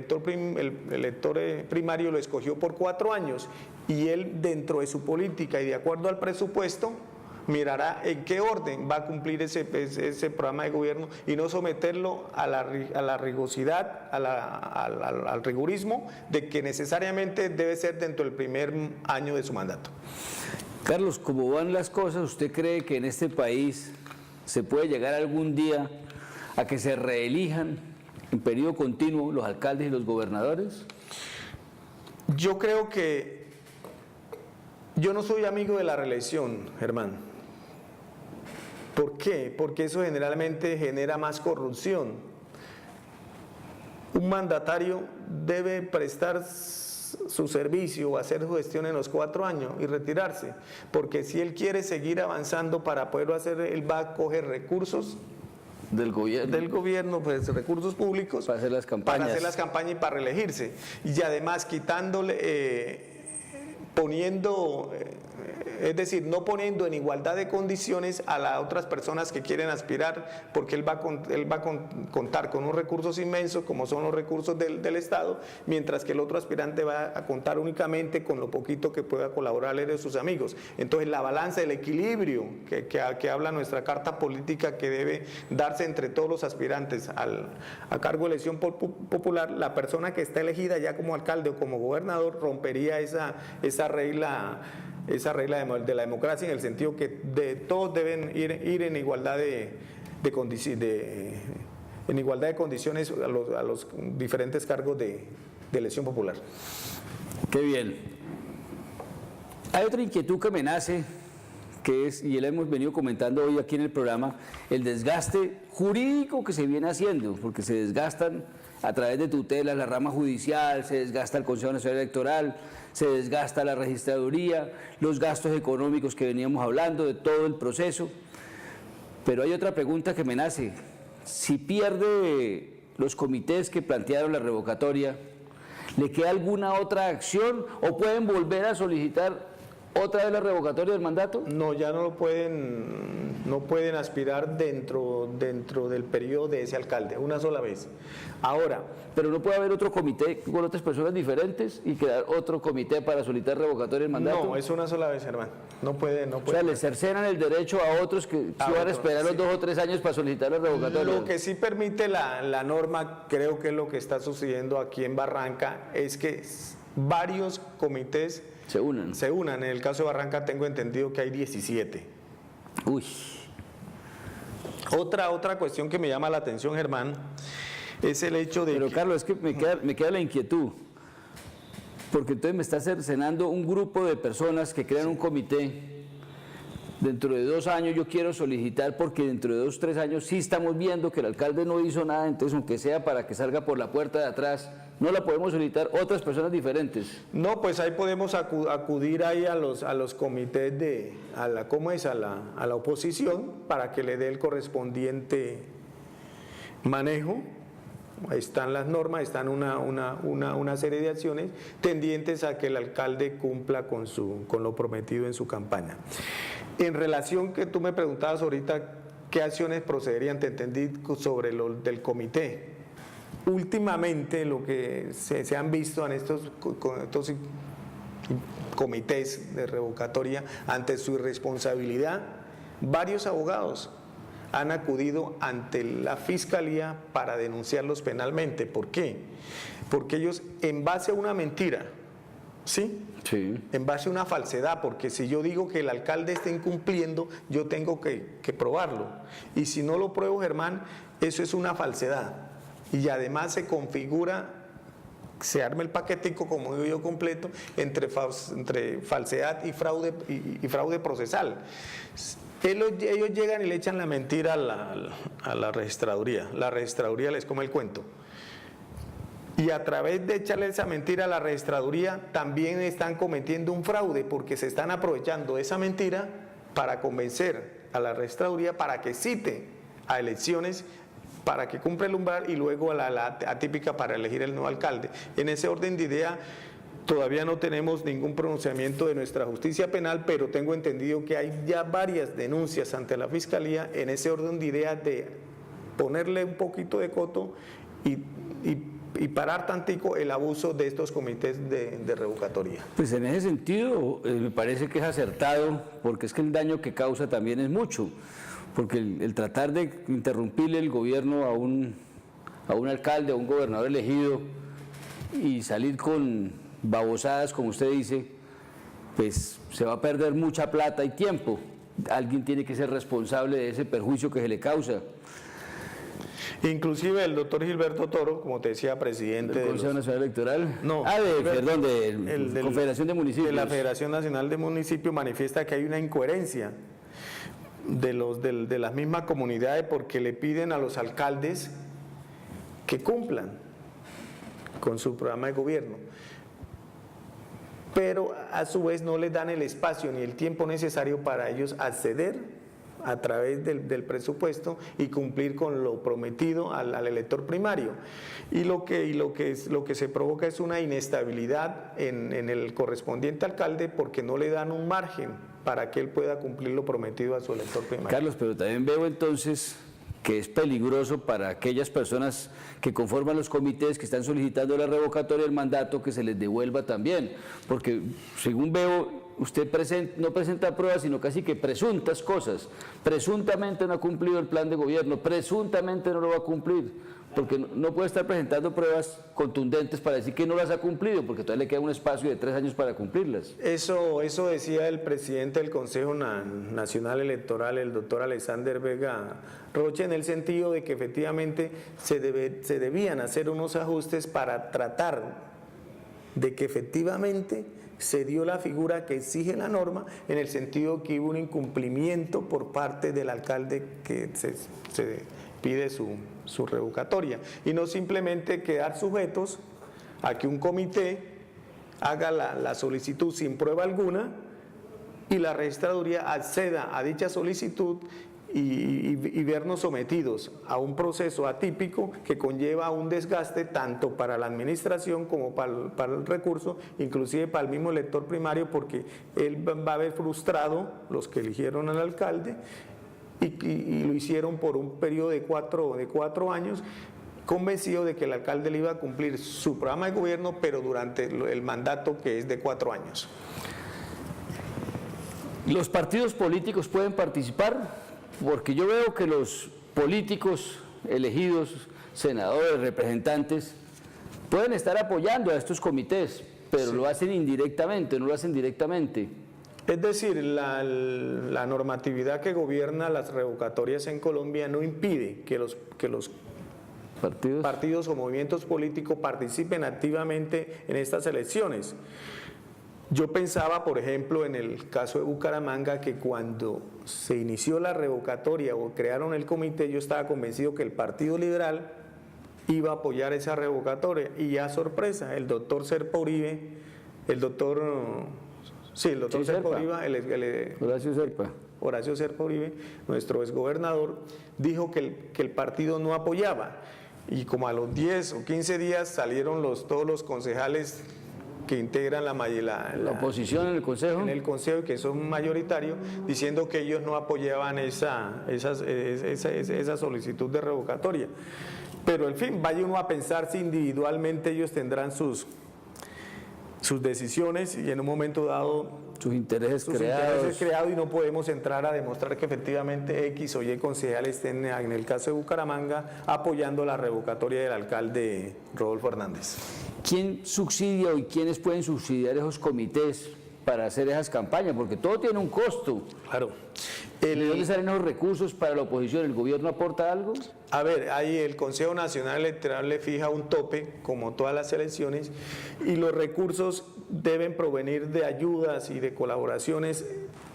Speaker 3: elector primario lo escogió por 4 años y él, dentro de su política y de acuerdo al presupuesto, mirará en qué orden va a cumplir ese programa de gobierno y no someterlo a la rigurosidad, al rigurismo de que necesariamente debe ser dentro del primer año de su mandato.
Speaker 2: Carlos, ¿cómo van las cosas? ¿Usted cree que en este país se puede llegar algún día a que se reelijan en periodo continuo los alcaldes y los gobernadores?
Speaker 3: Yo creo que yo no soy amigo de la reelección, Germán. ¿Por qué? Porque eso generalmente genera más corrupción. Un mandatario debe prestar su servicio o hacer su gestión en los 4 años y retirarse, porque si él quiere seguir avanzando para poderlo hacer, él va a coger recursos
Speaker 2: del gobierno,
Speaker 3: pues recursos públicos
Speaker 2: para hacer las campañas
Speaker 3: y para reelegirse, y además poniendo, es decir, no poniendo en igualdad de condiciones a las otras personas que quieren aspirar, porque él va a contar con unos recursos inmensos como son los recursos del Estado, mientras que el otro aspirante va a contar únicamente con lo poquito que pueda colaborarle de sus amigos. Entonces la balanza, el equilibrio que habla nuestra carta política que debe darse entre todos los aspirantes a cargo de elección popular, la persona que está elegida ya como alcalde o como gobernador rompería esa regla de la democracia, en el sentido que todos deben ir en igualdad de condiciones a los diferentes cargos de elección popular.
Speaker 2: Qué bien. Hay otra inquietud que me nace, que es, y la hemos venido comentando hoy aquí en el programa, el desgaste jurídico que se viene haciendo, porque se desgastan a través de tutelas la rama judicial, se desgasta el Consejo Nacional Electoral, se desgasta la registraduría, los gastos económicos que veníamos hablando, de todo el proceso. Pero hay otra pregunta que me nace: si pierde los comités que plantearon la revocatoria, ¿le queda alguna otra acción o pueden volver a solicitar otra vez la revocatoria del mandato?
Speaker 3: No, ya no pueden aspirar dentro del periodo de ese alcalde, una sola vez. Ahora,
Speaker 2: pero no puede haber otro comité con otras personas diferentes y crear otro comité para solicitar revocatoria del mandato.
Speaker 3: No, es una sola vez, hermano. No puede.
Speaker 2: O sea, le cercenan el derecho a otros que van a esperar los 2 o 3 años para solicitar la revocatoria.
Speaker 3: Lo que sí permite la norma, creo que es lo que está sucediendo aquí en Barranca, es que varios comités se unan. En el caso de Barranca tengo entendido que hay 17.
Speaker 2: Uy.
Speaker 3: Otra cuestión que me llama la atención, Germán, es el hecho de
Speaker 2: Pero Carlos, es que me queda la inquietud, porque entonces me está cercenando un grupo de personas que crean un comité. Dentro de 2 años yo quiero solicitar, porque dentro de 2 o 3 años sí estamos viendo que el alcalde no hizo nada, entonces aunque sea para que salga por la puerta de atrás, no la podemos solicitar otras personas diferentes.
Speaker 3: No, pues ahí podemos acudir ahí a los comités a la oposición para que le dé el correspondiente manejo. Ahí están las normas, están una serie de acciones tendientes a que el alcalde cumpla con lo prometido en su campaña. En relación que tú me preguntabas ahorita, ¿qué acciones procederían? Te entendí sobre lo del comité. Últimamente lo que se han visto en estos comités de revocatoria, ante su irresponsabilidad, varios abogados han acudido ante la Fiscalía para denunciarlos penalmente. ¿Por qué? Porque ellos, en base a una mentira, ¿sí?
Speaker 2: Sí.
Speaker 3: En base a una falsedad, porque si yo digo que el alcalde está incumpliendo, yo tengo que probarlo. Y si no lo pruebo, Germán, eso es una falsedad. Y además se configura se arme el paquetico, como digo yo, completo, entre falsedad y fraude procesal. Ellos llegan y le echan la mentira a la registraduría. La registraduría les come el cuento. Y a través de echarle esa mentira a la registraduría, también están cometiendo un fraude, porque se están aprovechando esa mentira para convencer a la registraduría para que cite a elecciones, para que cumpla el umbral y luego a la atípica para elegir el nuevo alcalde. En ese orden de idea, todavía no tenemos ningún pronunciamiento de nuestra justicia penal, pero tengo entendido que hay ya varias denuncias ante la Fiscalía en ese orden de idea de ponerle un poquito de coto y parar tantico el abuso de estos comités de revocatoria.
Speaker 2: Pues en ese sentido me parece que es acertado, porque es que el daño que causa también es mucho, porque el tratar de interrumpirle el gobierno a un alcalde, a un gobernador elegido y salir con babosadas, como usted dice, pues se va a perder mucha plata y tiempo. Alguien tiene que ser responsable de ese perjuicio que se le causa.
Speaker 3: Inclusive el doctor Gilberto Toro, como te decía, presidente
Speaker 2: del Consejo Nacional Electoral.
Speaker 3: No,
Speaker 2: de Confederación de Municipios.
Speaker 3: De la Federación Nacional de Municipios, manifiesta que hay una incoherencia de las mismas comunidades, porque le piden a los alcaldes que cumplan con su programa de gobierno, pero a su vez no les dan el espacio ni el tiempo necesario para ellos acceder a través del presupuesto y cumplir con lo prometido al elector primario. Y lo que se provoca es una inestabilidad en el correspondiente alcalde, porque no le dan un margen para que él pueda cumplir lo prometido a su elector primario.
Speaker 2: Carlos, pero también veo entonces que es peligroso para aquellas personas que conforman los comités que están solicitando la revocatoria del mandato, que se les devuelva también, porque según veo, usted no presenta pruebas, sino casi que presuntas cosas. Presuntamente no ha cumplido el plan de gobierno, presuntamente no lo va a cumplir, porque no puede estar presentando pruebas contundentes para decir que no las ha cumplido, porque todavía le queda un espacio de 3 años para cumplirlas.
Speaker 3: Eso decía el presidente del Consejo Nacional Electoral, el doctor Alexander Vega Rocha, en el sentido de que efectivamente se debían hacer unos ajustes para tratar de que efectivamente se dio la figura que exige la norma, en el sentido que hubo un incumplimiento por parte del alcalde que se pide su revocatoria, y no simplemente quedar sujetos a que un comité haga la solicitud sin prueba alguna y la registraduría acceda a dicha solicitud y vernos sometidos a un proceso atípico que conlleva un desgaste tanto para la administración como para el recurso, inclusive para el mismo elector primario, porque él va a ver frustrado los que eligieron al alcalde y lo hicieron por un periodo de cuatro años, convencido de que el alcalde le iba a cumplir su programa de gobierno, pero durante el mandato que es de 4 años.
Speaker 2: ¿Los partidos políticos pueden participar? Porque yo veo que los políticos elegidos, senadores, representantes, pueden estar apoyando a estos comités, pero sí, lo hacen indirectamente, no lo hacen directamente.
Speaker 3: Es decir, la normatividad que gobierna las revocatorias en Colombia no impide que los partidos o movimientos políticos participen activamente en estas elecciones. Yo pensaba, por ejemplo, en el caso de Bucaramanga, que cuando se inició la revocatoria o crearon el comité, yo estaba convencido que el Partido Liberal iba a apoyar esa revocatoria, y a sorpresa, el doctor Serpa Uribe, Horacio Serpa Uribe, nuestro exgobernador, dijo que el partido no apoyaba, y como a los 10 o 15 días salieron todos los concejales que integran la
Speaker 2: oposición en el Consejo.
Speaker 3: En el Consejo, y que son mayoritarios, diciendo que ellos no apoyaban esa solicitud de revocatoria. Pero en fin, vaya uno a pensar si individualmente ellos tendrán sus decisiones y en un momento dado
Speaker 2: sus intereses creados,
Speaker 3: y no podemos entrar a demostrar que efectivamente X o Y concejales estén, en el caso de Bucaramanga, apoyando la revocatoria del alcalde Rodolfo Hernández.
Speaker 2: ¿Quién subsidia y quiénes pueden subsidiar esos comités para hacer esas campañas? Porque todo tiene un costo.
Speaker 3: Claro.
Speaker 2: ¿De dónde salen esos recursos para la oposición? ¿El gobierno aporta algo?
Speaker 3: A ver, ahí el Consejo Nacional Electoral le fija un tope, como todas las elecciones, y los recursos deben provenir de ayudas y de colaboraciones,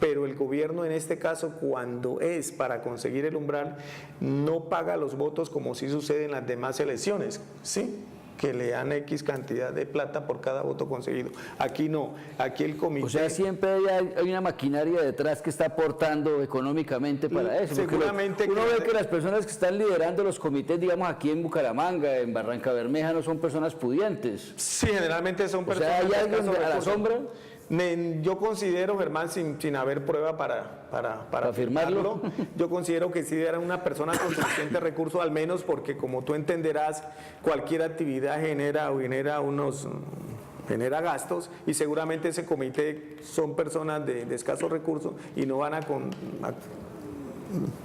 Speaker 3: pero el gobierno en este caso, cuando es para conseguir el umbral, no paga los votos como sí sucede en las demás elecciones, ¿sí?, que le dan X cantidad de plata por cada voto conseguido. Aquí no, aquí el comité...
Speaker 2: O sea, siempre hay una maquinaria detrás que está aportando económicamente para eso.
Speaker 3: Seguramente
Speaker 2: uno ve que las personas que están liderando los comités, digamos aquí en Bucaramanga, en Barranca Bermeja, no son personas pudientes.
Speaker 3: Sí, generalmente son personas...
Speaker 2: O sea, ¿hay alguien a la sombra?
Speaker 3: Yo considero, Germán, sin haber prueba para
Speaker 2: afirmarlo,
Speaker 3: yo considero que sí era una persona con suficiente recurso, al menos porque, como tú entenderás, cualquier actividad genera gastos, y seguramente ese comité son personas de escasos recursos y no van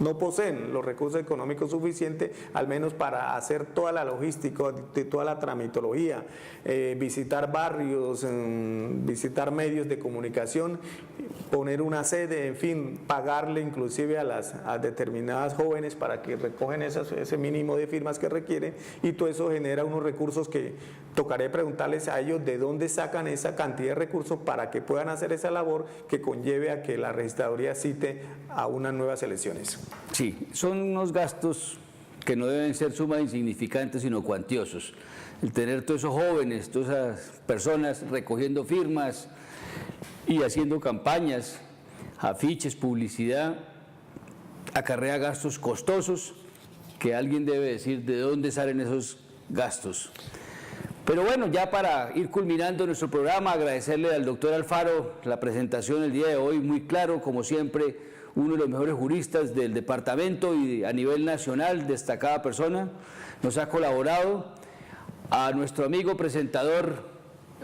Speaker 3: no poseen los recursos económicos suficientes, al menos para hacer toda la logística, toda la tramitología, visitar barrios, visitar medios de comunicación, poner una sede, en fin, pagarle inclusive a determinadas jóvenes para que recogen ese mínimo de firmas que requieren, y todo eso genera unos recursos que tocaré preguntarles a ellos de dónde sacan esa cantidad de recursos para que puedan hacer esa labor que conlleve a que la registraduría cite a unas nuevas elecciones.
Speaker 2: Sí, son unos gastos que no deben ser sumas insignificantes, sino cuantiosos. El tener todos esos jóvenes, todas esas personas recogiendo firmas y haciendo campañas, afiches, publicidad, acarrea gastos costosos que alguien debe decir de dónde salen esos gastos. Pero bueno, ya para ir culminando nuestro programa, agradecerle al doctor Alfaro la presentación el día de hoy, muy claro, como siempre, uno de los mejores juristas del departamento y a nivel nacional, destacada persona, nos ha colaborado. A nuestro amigo presentador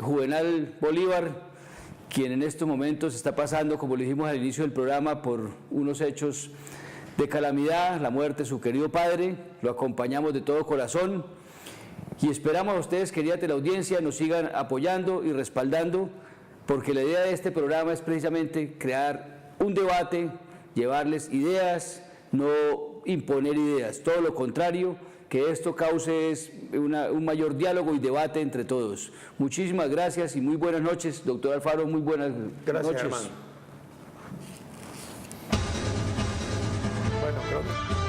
Speaker 2: Juvenal Bolívar, quien en estos momentos está pasando, como le dijimos al inicio del programa, por unos hechos de calamidad, la muerte de su querido padre, lo acompañamos de todo corazón y esperamos a ustedes, querida teleaudiencia, nos sigan apoyando y respaldando, porque la idea de este programa es precisamente crear un debate, llevarles ideas, no imponer ideas, todo lo contrario, que esto cause un mayor diálogo y debate entre todos. Muchísimas gracias y muy buenas noches, doctor Alfaro, muy buenas noches.
Speaker 3: Hermano. Bueno, creo que...